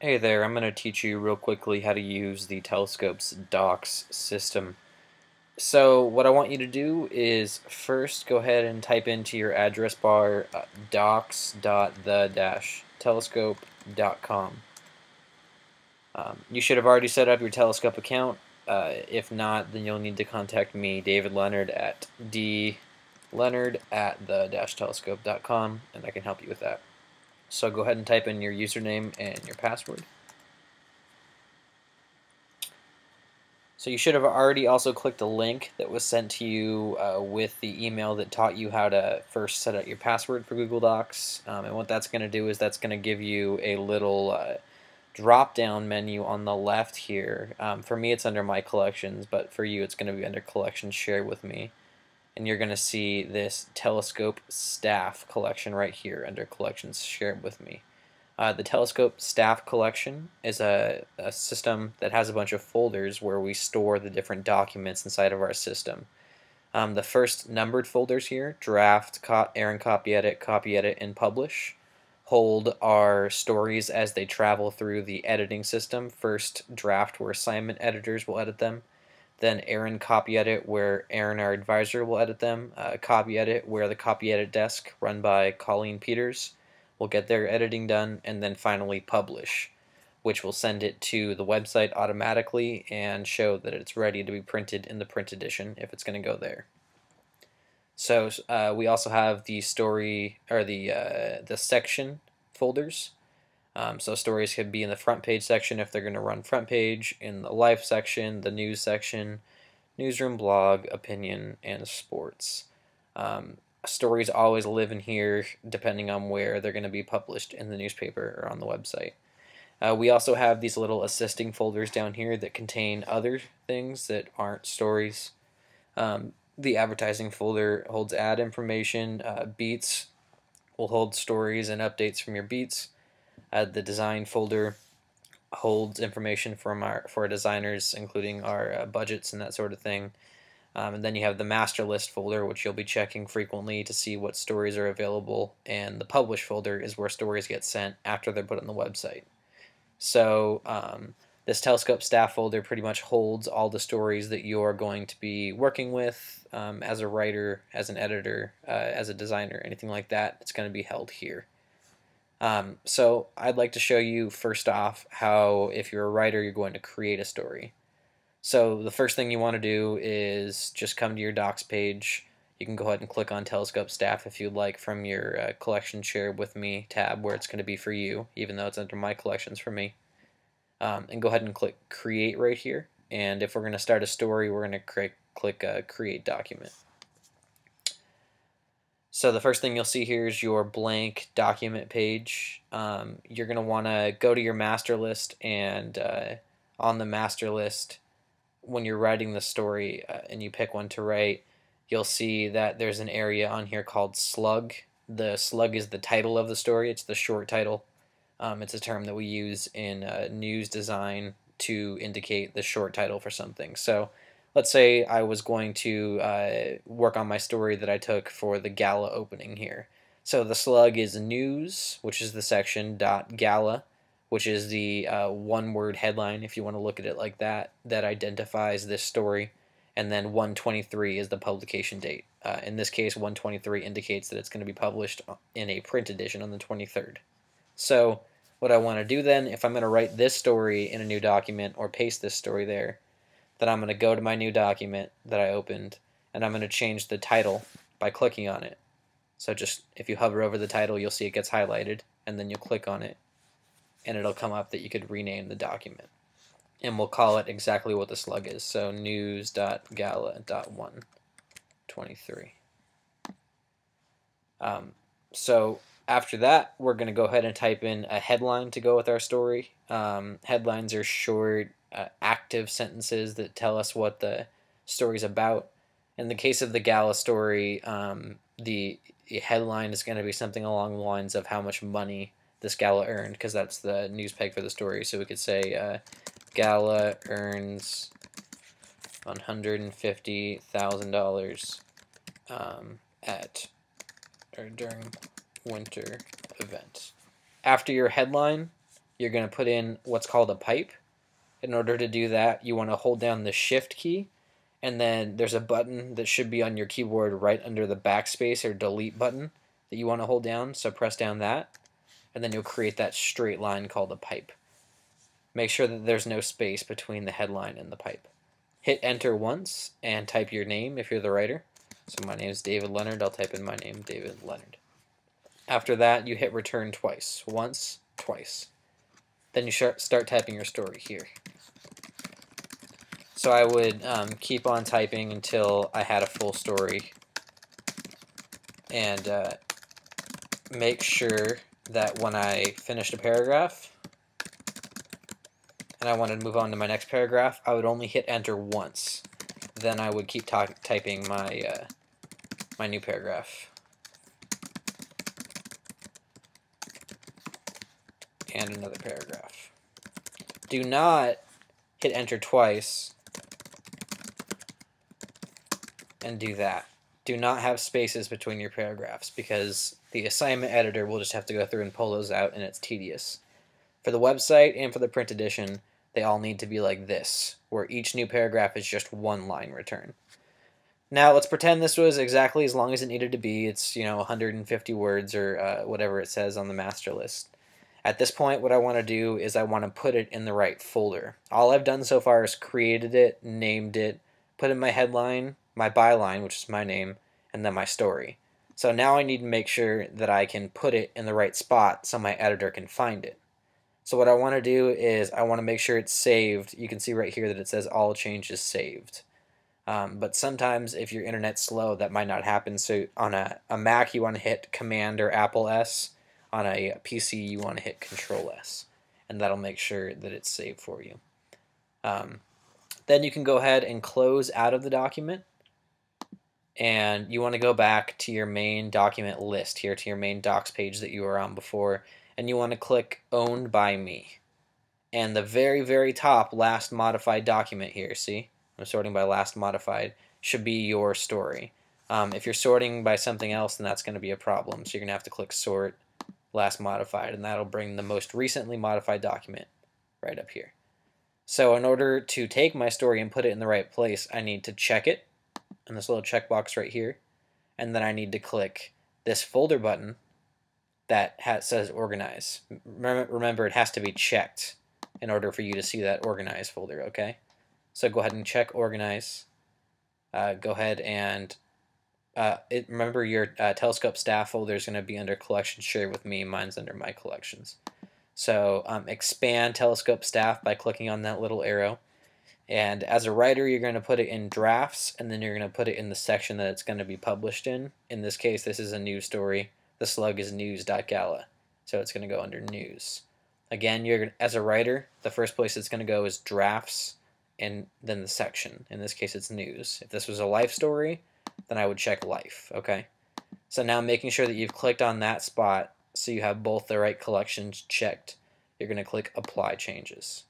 Hey there, I'm going to teach you real quickly how to use the Telscope's docs system. So what I want you to do is first go ahead and type into your address bar docs.the-telescope.com. You should have already set up your Telescope account. If not, then you'll need to contact me, David Leonard, at dleonard@the-telescope.com, and I can help you with that. So go ahead and type in your username and your password. So you should have already also clicked the link that was sent to you with the email that taught you how to first set up your password for Google Docs. And what that's going to do is that's going to give you a little drop-down menu on the left here. For me, it's under My Collections, but for you, it's going to be under Collections Shared with Me. And you're going to see this Telescope Staff collection right here under Collections Shared with Me. The Telescope Staff Collection is a system that has a bunch of folders where we store the different documents inside of our system. The first numbered folders here, Draft, Aaron Copy Edit, and Publish, hold our stories as they travel through the editing system. First, Draft, where assignment editors will edit them. Then Aaron Copy Edit, where Aaron, our advisor, will edit them. Copy Edit, where the Copy Edit desk, run by Colleen Peters, will get their editing done. And then finally Publish, which will send it to the website automatically and show that it's ready to be printed in the print edition if it's going to go there. So we also have the story or the section folders. So stories could be in the front page section if they're going to run front page, in the life section, the news section, newsroom, blog, opinion, and sports. Stories always live in here depending on where they're going to be published in the newspaper or on the website. We also have these little assisting folders down here that contain other things that aren't stories. The advertising folder holds ad information. Beats will hold stories and updates from your beats. The design folder holds information from for our designers, including our budgets and that sort of thing. And then you have the master list folder, which you'll be checking frequently to see what stories are available. And the publish folder is where stories get sent after they're put on the website. So this Telescope staff folder pretty much holds all the stories that you're going to be working with as a writer, as an editor, as a designer, anything like that. It's going to be held here. So I'd like to show you first off how, if you're a writer, you're going to create a story. So the first thing you want to do is just come to your docs page. You can go ahead and click on Telescope Staff if you'd like from your Collection Share With Me tab, where it's going to be for you, even though it's under My Collections for me. And go ahead and click Create right here. And if we're going to start a story, we're going to click Create Document. So the first thing you'll see here is your blank document page. You're going to want to go to your master list, and on the master list, when you're writing the story and you pick one to write, you'll see that there's an area on here called slug. The slug is the title of the story. It's the short title. It's a term that we use in news design to indicate the short title for something. So let's say I was going to work on my story that I took for the gala opening here. So the slug is news, which is the section, .gala, which is the one-word headline, if you want to look at it like that, that identifies this story. And then 123 is the publication date. In this case, 123 indicates that it's going to be published in a print edition on the 23rd. So what I want to do then, if I'm going to write this story in a new document or paste this story there, then I'm going to go to my new document that I opened, and I'm going to change the title by clicking on it. So just if you hover over the title, you'll see it gets highlighted, and then you'll click on it, and it'll come up that you could rename the document. And we'll call it exactly what the slug is. So news.gala.123. So after that, we're going to go ahead and type in a headline to go with our story. Headlines are short, active sentences that tell us what the story's about. In the case of the gala story, the headline is going to be something along the lines of how much money this gala earned, because that's the news peg for the story. So we could say gala earns $150,000 at or during winter event. After your headline, you're going to put in what's called a pipe. In order to do that, you want to hold down the Shift key, and then there's a button that should be on your keyboard right under the backspace or delete button that you want to hold down. So press down that, and then you'll create that straight line called a pipe. Make sure that there's no space between the headline and the pipe. Hit enter once and type your name if you're the writer. So my name is David Leonard. I'll type in my name, David Leonard. After that, you hit return twice. Once, twice. Then you start typing your story here. So I would keep on typing until I had a full story, and make sure that when I finished a paragraph and I wanted to move on to my next paragraph, I would only hit enter once. Then I would keep typing my my new paragraph. And another paragraph. Do not hit enter twice and do that. Do not have spaces between your paragraphs, because the assignment editor will just have to go through and pull those out, and it's tedious. For the website and for the print edition, they all need to be like this, where each new paragraph is just one line return. Now let's pretend this was exactly as long as it needed to be. It's 150 words or whatever it says on the master list. At this point, what I want to do is I want to put it in the right folder. All I've done so far is created it, named it, put in my headline, my byline, which is my name, and then my story. So now I need to make sure that I can put it in the right spot so my editor can find it. So what I want to do is I want to make sure it's saved. You can see right here that it says all changes saved. But sometimes if your internet's slow, that might not happen. So on a Mac, you want to hit Command or Apple S. On a PC, you want to hit Control S. And that'll make sure that it's saved for you. Then you can go ahead and close out of the document. And you want to go back to your main document list here, to your main docs page that you were on before. And you want to click Owned by Me. And the very, very top last modified document here, see? I'm sorting by last modified, should be your story. If you're sorting by something else, then that's going to be a problem. So you're going to have to click Sort, Last Modified, and that'll bring the most recently modified document right up here. So in order to take my story and put it in the right place, I need to check it in this little checkbox right here. And then I need to click this folder button that says Organize. Remember, it has to be checked in order for you to see that Organize folder, okay? So go ahead and check Organize. Go ahead and remember your Telscope staff folder is going to be under Collections Shared with Me. Mine's under My Collections. So expand Telscope staff by clicking on that little arrow. And as a writer, you're going to put it in drafts, and then you're going to put it in the section that it's going to be published in. In this case, this is a news story. The slug is news.gala, so it's going to go under news. Again, as a writer, the first place it's going to go is drafts, and then the section. In this case, it's news. If this was a life story, then I would check life, okay? So now making sure that you've clicked on that spot so you have both the right collections checked, you're going to click Apply Changes.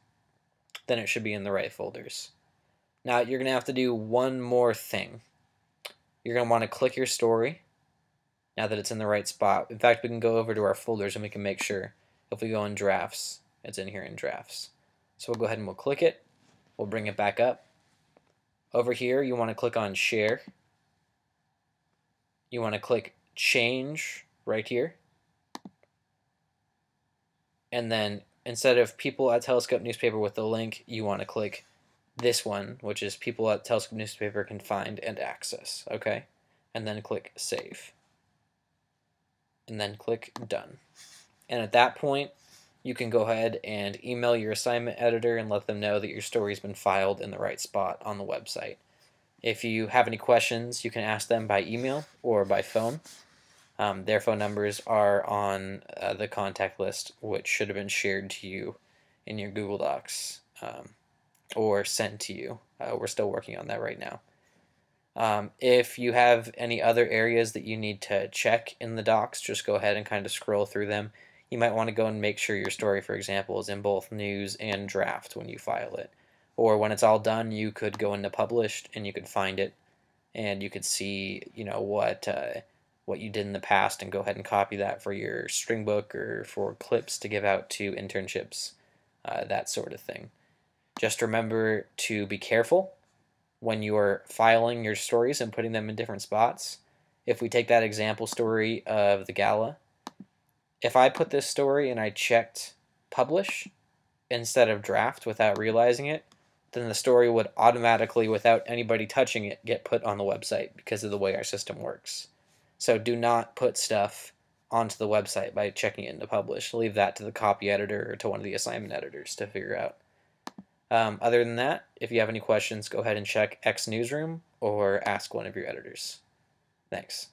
Then it should be in the right folders. Now you're going to have to do one more thing. You're going to want to click your story now that it's in the right spot. In fact, we can go over to our folders and we can make sure if we go in drafts, it's in here in drafts. So we'll go ahead and we'll click it. We'll bring it back up. Over here, you want to click on Share. You want to click Change right here. And then instead of People at Telscope Newspaper with the link, you want to click this one, which is People at Telscope Newspaper can find and access, okay? And then click Save. And then click Done. And at that point, you can go ahead and email your assignment editor and let them know that your story's been filed in the right spot on the website. If you have any questions, you can ask them by email or by phone. Their phone numbers are on the contact list, which should have been shared to you in your Google Docs or sent to you. We're still working on that right now. If you have any other areas that you need to check in the docs, just go ahead and kind of scroll through them. You might want to go and make sure your story, for example, is in both news and draft when you file it. Or when it's all done, you could go into published and you could find it, and you could see, what what you did in the past and go ahead and copy that for your string book or for clips to give out to internships, that sort of thing. Just remember to be careful when you're filing your stories and putting them in different spots. If we take that example story of the gala, if I put this story and I checked publish instead of draft without realizing it, then the story would automatically, without anybody touching it, get put on the website because of the way our system works. So do not put stuff onto the website by checking it into publish. Leave that to the copy editor or to one of the assignment editors to figure out. Other than that, if you have any questions, go ahead and check X Newsroom or ask one of your editors. Thanks.